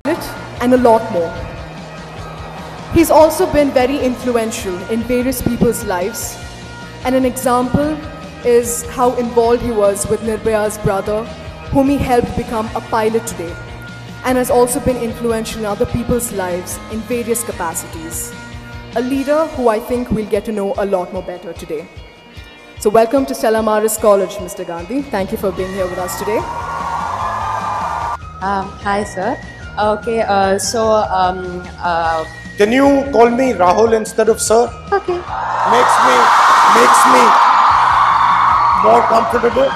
and a lot more. He's also been very influential in various people's lives, and an example is how involved he was with Nirbhaya's brother, whom he helped become a pilot today, and has also been influential in other people's lives in various capacities. A leader who I think we'll get to know a lot more better today. So welcome to Stella Maris College, Mr. Gandhi. Thank you for being here with us today. Hi, sir. Okay, Can you call me Rahul instead of sir? Okay. Makes me more comfortable.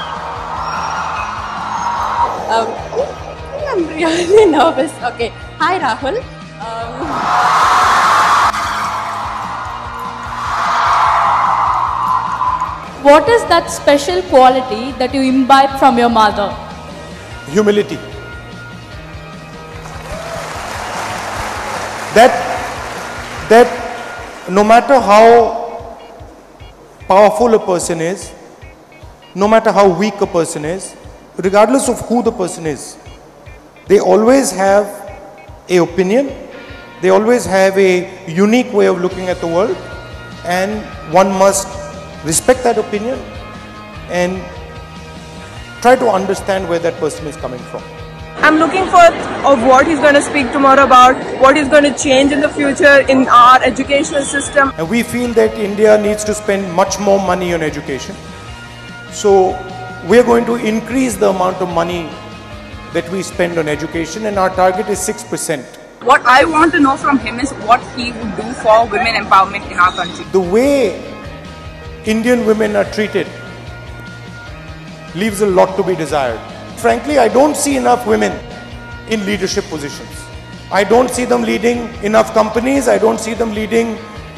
I'm really nervous. Okay. Hi, Rahul. What is that special quality that you imbibe from your mother? Humility. That no matter how powerful a person is, no matter how weak a person is, regardless of who the person is, they always have an opinion, they always have a unique way of looking at the world, and one must respect that opinion and try to understand where that person is coming from. I'm looking forward of what he's going to speak tomorrow about, what he's going to change in the future in our educational system. And we feel that India needs to spend much more money on education. So we're going to increase the amount of money that we spend on education, and our target is 6%. What I want to know from him is what he would do for women empowerment in our country. The way Indian women are treated leaves a lot to be desired. Frankly, I don't see enough women in leadership positions. I don't see them leading enough companies. I don't see them leading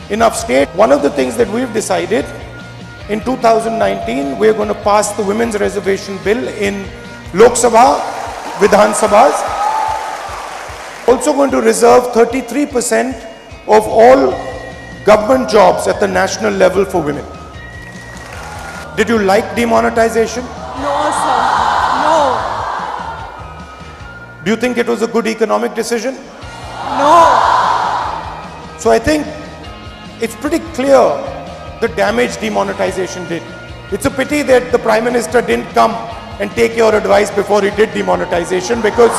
enough state. One of the things that we've decided in 2019, we're going to pass the Women's Reservation Bill in Lok Sabha, Vidhan Sabhas. Also going to reserve 33% of all government jobs at the national level for women. Did you like demonetization? No, sir. No. Do you think it was a good economic decision? No. So I think it's pretty clear the damage demonetization did. It's a pity that the Prime Minister didn't come and take your advice before he did demonetization, because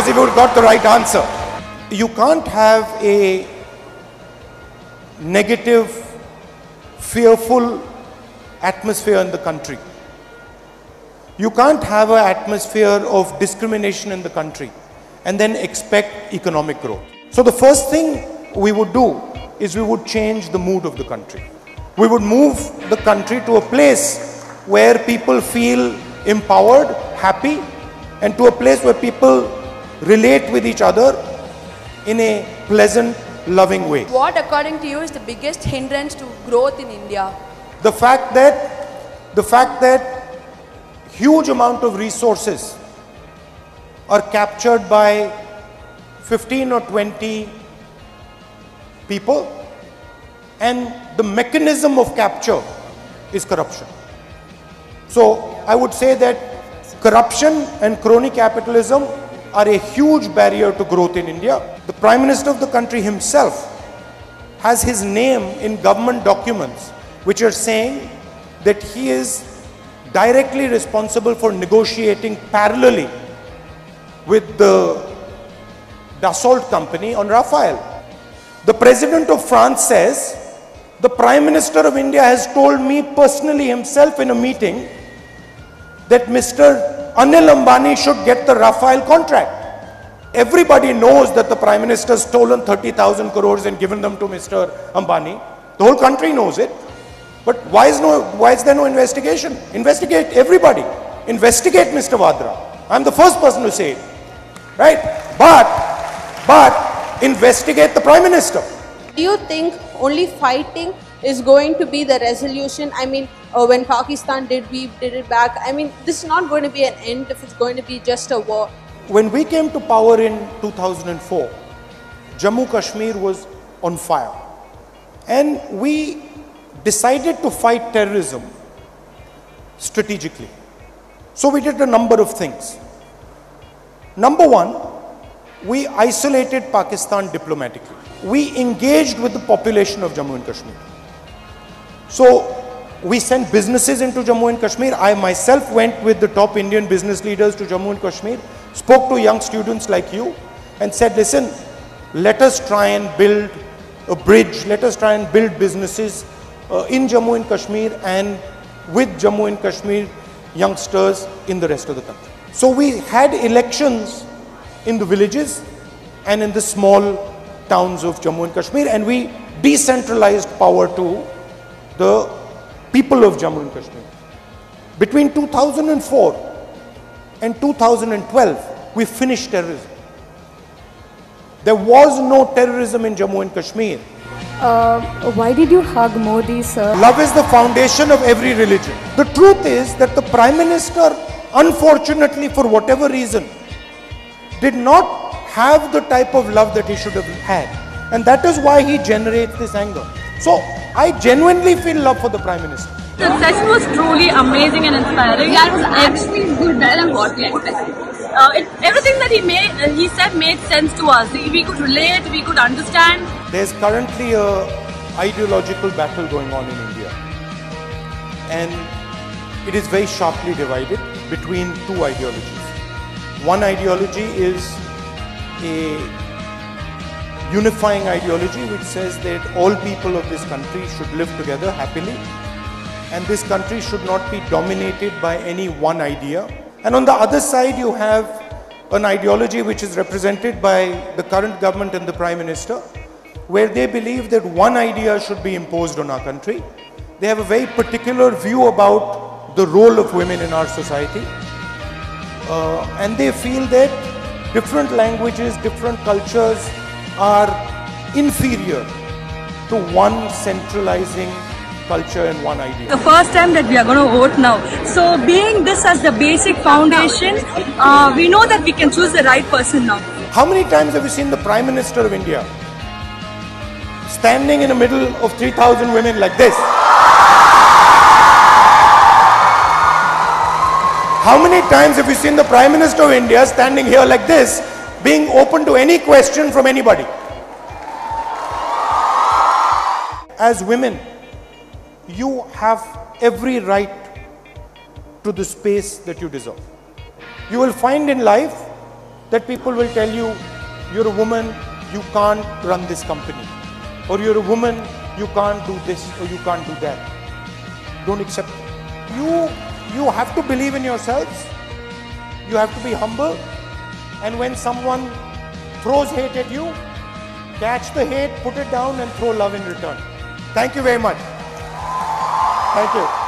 he would have got the right answer. You can't have a negative, fearful atmosphere in the country. You can't have an atmosphere of discrimination in the country and then expect economic growth. So the first thing we would do is we would change the mood of the country. We would move the country to a place where people feel empowered, happy, and to a place where people relate with each other in a pleasant, loving way. What, according to you, is the biggest hindrance to growth in India? The fact that huge amount of resources are captured by 15 or 20 people, and the mechanism of capture is corruption. So I would say that corruption and crony capitalism are a huge barrier to growth in India. The Prime Minister of the country himself has his name in government documents which are saying that he is directly responsible for negotiating parallelly with the Dassault company on Rafale. The President of France says, the Prime Minister of India has told me personally himself in a meeting that Mr. Anil Ambani should get the Rafale contract. Everybody knows that the Prime Minister has stolen 30,000 crores and given them to Mr. Ambani. The whole country knows it. But why is there no investigation? Investigate everybody. Investigate Mr. Vadra. I'm the first person to say it. Right? But investigate the Prime Minister. Do you think only fighting is going to be the resolution? I mean, when Pakistan did, we did it back. I mean, this is not going to be an end if it's going to be just a war. When we came to power in 2004, Jammu Kashmir was on fire. And we decided to fight terrorism strategically. So we did a number of things. Number one, we isolated Pakistan diplomatically. We engaged with the population of Jammu and Kashmir. So we sent businesses into Jammu and Kashmir. I myself went with the top Indian business leaders to Jammu and Kashmir, spoke to young students like you and said, listen, let us try and build a bridge, let us try and build businesses in Jammu and Kashmir and with Jammu and Kashmir youngsters in the rest of the country. So we had elections in the villages and in the small towns of Jammu and Kashmir, and we decentralized power to the people of Jammu and Kashmir. Between 2004 and 2012, we finished terrorism. There was no terrorism in Jammu and Kashmir. Why did you hug Modi, sir? Love is the foundation of every religion. The truth is that the Prime Minister, unfortunately for whatever reason, did not have the type of love that he should have had. And that is why he generates this anger. So I genuinely feel love for the Prime Minister. The session was truly amazing and inspiring. Yeah, it was actually good, better than what we expected. Everything that he said made sense to us. We could relate, we could understand. There's currently a ideological battle going on in India, and it is very sharply divided between two ideologies. One ideology is a unifying ideology which says that all people of this country should live together happily, and this country should not be dominated by any one idea. And on the other side, you have an ideology which is represented by the current government and the Prime Minister, where they believe that one idea should be imposed on our country. They have a very particular view about the role of women in our society, and they feel that different languages, different cultures are inferior to one centralizing culture and one idea. The first time that we are going to vote now. So being this as the basic foundation, we know that we can choose the right person now. How many times have you seen the Prime Minister of India standing in the middle of 3,000 women like this? How many times have you seen the Prime Minister of India standing here like this, being open to any question from anybody? As women, you have every right to the space that you deserve. You will find in life that people will tell you, you're a woman, you can't run this company. Or you're a woman, you can't do this or you can't do that. Don't accept it. You have to believe in yourselves. You have to be humble. And when someone throws hate at you, catch the hate, put it down and throw love in return. Thank you very much. Thank you.